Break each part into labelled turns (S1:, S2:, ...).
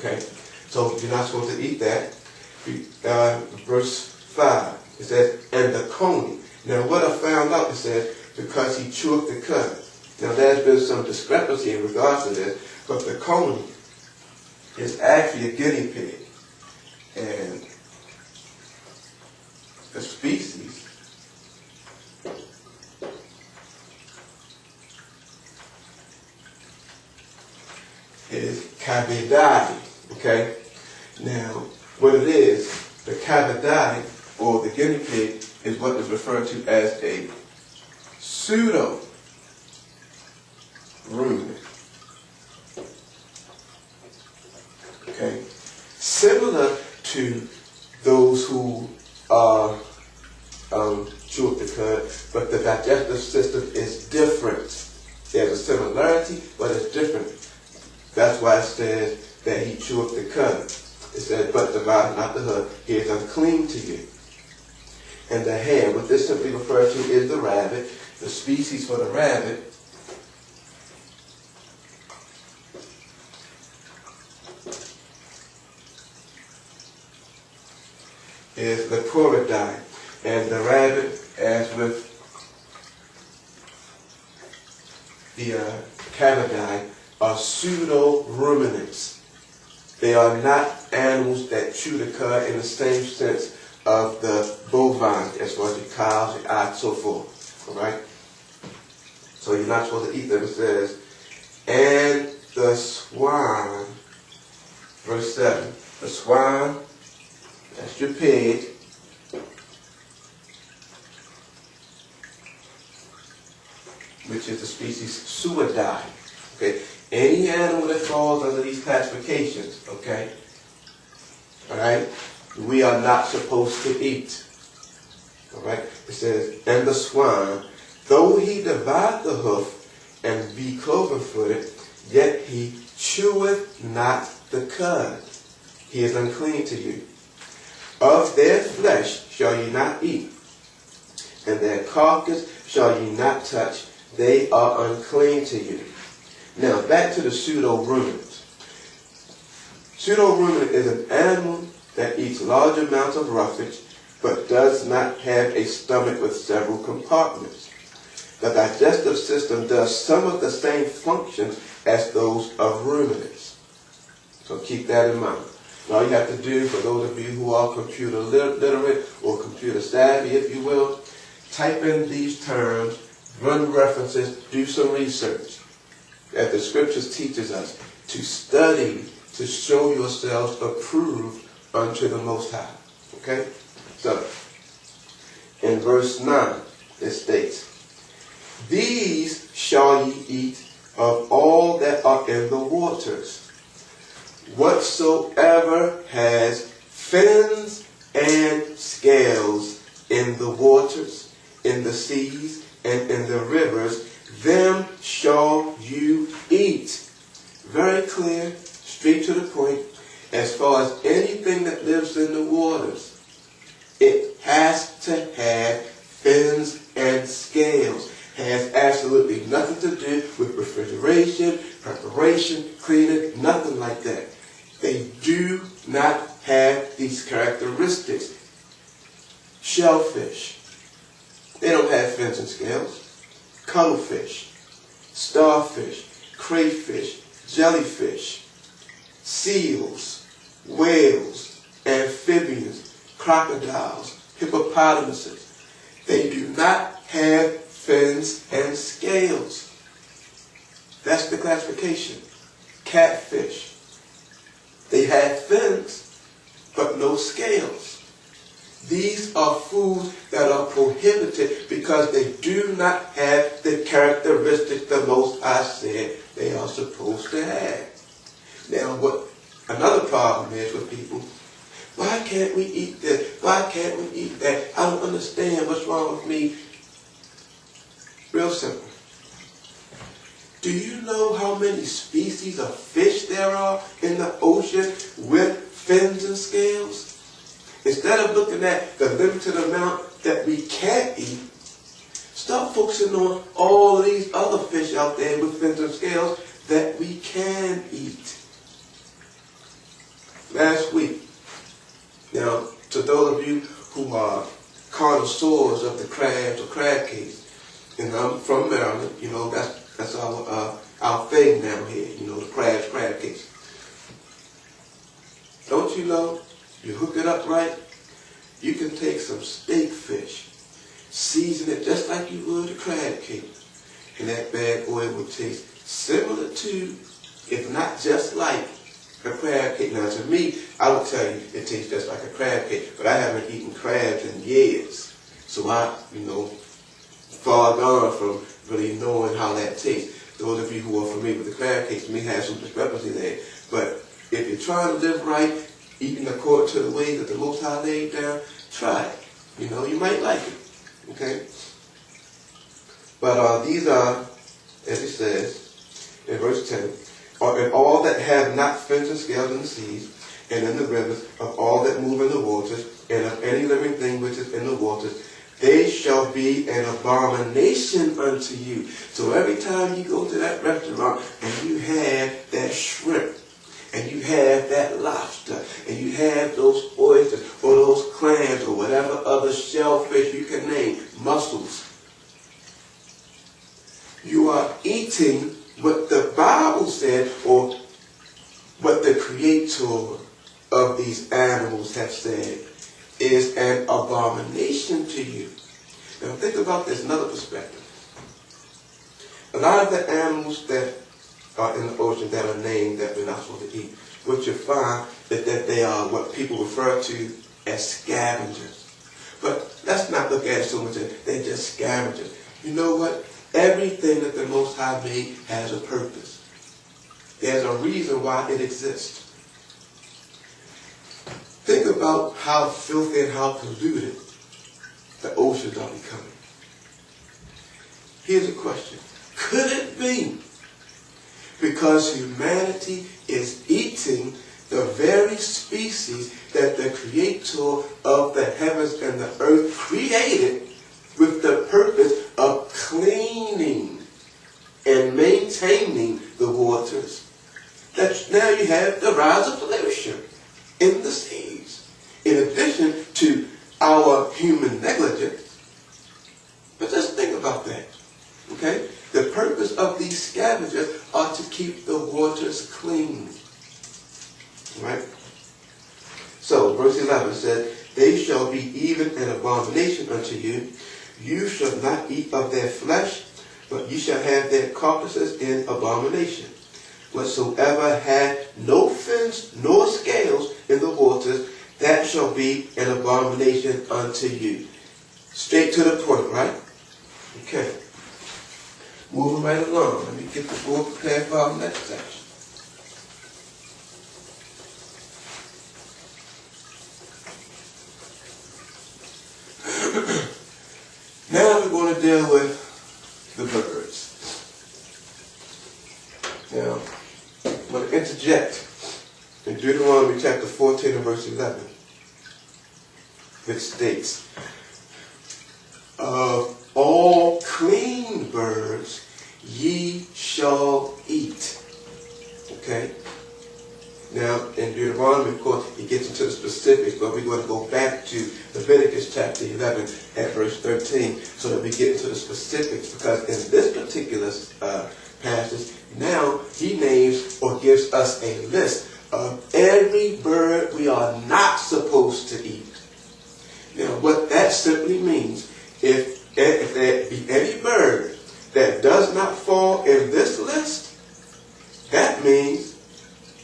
S1: Okay? So you're not supposed to eat that. Verse 5, it says, and the coney. Now what I found out, it says, because he chewed the cud. Now there's been some discrepancy in regards to this, but the coney is actually a guinea pig. And the species is cavidae. Okay? Now, what it is, the cavidae, or the guinea pig, is what is referred to as a pseudo ruminant. Okay? Similar to those who are chew up the cud, but the digestive system is different. There's a similarity, but it's different. That's why it says that he chewed up the cud. It says, but divide not the hood, he is unclean to you. And the hare, what this simply refers to is the rabbit. The species for the rabbit is the Coridae. And the rabbit, as with the Cavidae, are pseudo-ruminants. They are not animals that chew the cud in the same sense of the bovines, as far as the cows, the ox, so forth. All right? So you're not supposed to eat them. It says, and the swine, verse 7, the swine, that's your pig, which is the species Suidae. Okay? Any animal that falls under these classifications, okay? Alright? We are not supposed to eat. Alright? It says, and the swine, though he divide the hoof and be cloven-footed, yet he cheweth not the cud. He is unclean to you. Of their flesh shall ye not eat, and their carcass shall ye not touch. They are unclean to you. Now, back to the pseudo-ruminants. Pseudo-ruminant is an animal that eats large amounts of roughage, but does not have a stomach with several compartments. The digestive system does some of the same functions as those of ruminants. So keep that in mind. And all you have to do, for those of you who are computer literate or computer savvy, if you will, type in these terms, run references, do some research. As the scriptures teaches us, to study, to show yourselves approved unto the Most High. Okay? So, in verse 9, it states, these shall ye eat of all that are in the waters. Whatsoever has fins and scales in the waters, in the seas, and in the rivers, them shall you eat. Very clear, straight to the point. As far as anything that lives in the waters, it has to have fins and scales. Has absolutely nothing to do with refrigeration, preparation, cleaning, nothing like that. They do not have these characteristics. Shellfish, they don't have fins and scales. Cuttlefish, starfish, crayfish, jellyfish, seals, whales, amphibians, crocodiles, hippopotamuses. They do not have fins and scales. That's the classification. Catfish. They have fins, but no scales. These are foods that are prohibited because they do not have the characteristics the Most High said they are supposed to have. Now, what another problem is with people, why can't we eat this? Why can't we eat that? I don't understand what's wrong with me. Real simple. Do you know how many species of fish there are in the ocean with fins and scales? Instead of looking at the limited amount that we can't eat, start focusing on all of these other fish out there with fins and scales that we can eat. last week. Now, to those of you who are connoisseurs of the crabs or crab cakes, and I'm from Maryland, you know, that's our thing down here, you know, the crab cakes. Don't you know, you hook it up right, you can take some steak fish, season it just like you would a crab cake, and that bad boy will taste similar to, if not just like, a crab cake. Now, to me, I would tell you it tastes just like a crab cake, but I haven't eaten crabs in years. So I, you know, far gone from really knowing how that tastes. Those of you who are familiar with the crab cakes may have some discrepancy there. But if you're trying to live right, eating according to the way that the Most High laid down, try it. You know, you might like it. Okay? But these are, as it says in verse 10, and all that have not fins and scales in the seas, and in the rivers, of all that move in the waters, and of any living thing which is in the waters, they shall be an abomination unto you. So every time you go to that restaurant and you have that shrimp, and you have that lobster, and you have those oysters, or those clams, or whatever other shellfish you can name, mussels, you are eating what the Bible said, or what the creator of these animals have said, is an abomination to you. Now think about this, another perspective. A lot of the animals that are in the ocean that are named that we're not supposed to eat, what you find is that they are what people refer to as scavengers. But let's not look at it so much as they're just scavengers. You know what? Everything that the Most High made has a purpose. There's a reason why it exists. Think about how filthy and how polluted the oceans are becoming. Here's a question. Could it be because humanity is eating the very species that the creator of the heavens and the earth created with the purpose of cleaning and maintaining the waters, that now you have the rise of pollution in the seas, in addition to our human negligence? But just think about that, okay? The purpose of these scavengers are to keep the waters clean, right? So, verse 11 said, they shall be even an abomination unto you. You shall not eat of their flesh, but you shall have their carcasses in abomination. Whatsoever had no fins nor scales in the waters, that shall be an abomination unto you. Straight to the point, right? Okay. Moving right along. Let me get the board prepared for our next section. Now we're going to deal with the birds. Now, I'm going to interject in Deuteronomy chapter 14 and verse 11, which states, of all clean birds ye shall eat. Okay? Now, in Deuteronomy, of course, he gets into the specifics, but we're going to go back to Leviticus chapter 11 at verse 13 so that we get into the specifics, because in this particular passage, now he names or gives us a list of every bird we are not supposed to eat. Now, what that simply means, if there be any bird that does not fall in this list, that means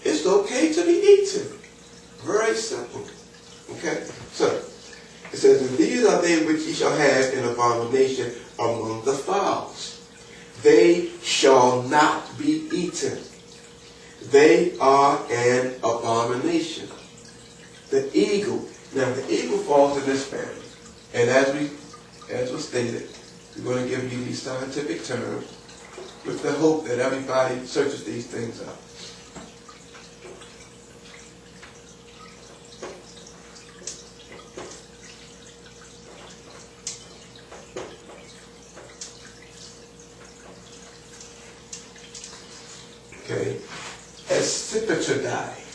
S1: it's okay to be eaten. Very simple. Okay? So, it says, and these are they which ye shall have in abomination among the fowls. They shall not be eaten. They are an abomination. The eagle. Now, the eagle falls in this family. And as was stated, we're going to give you these scientific terms with the hope that everybody searches these things out. Okay, Ascipitridie.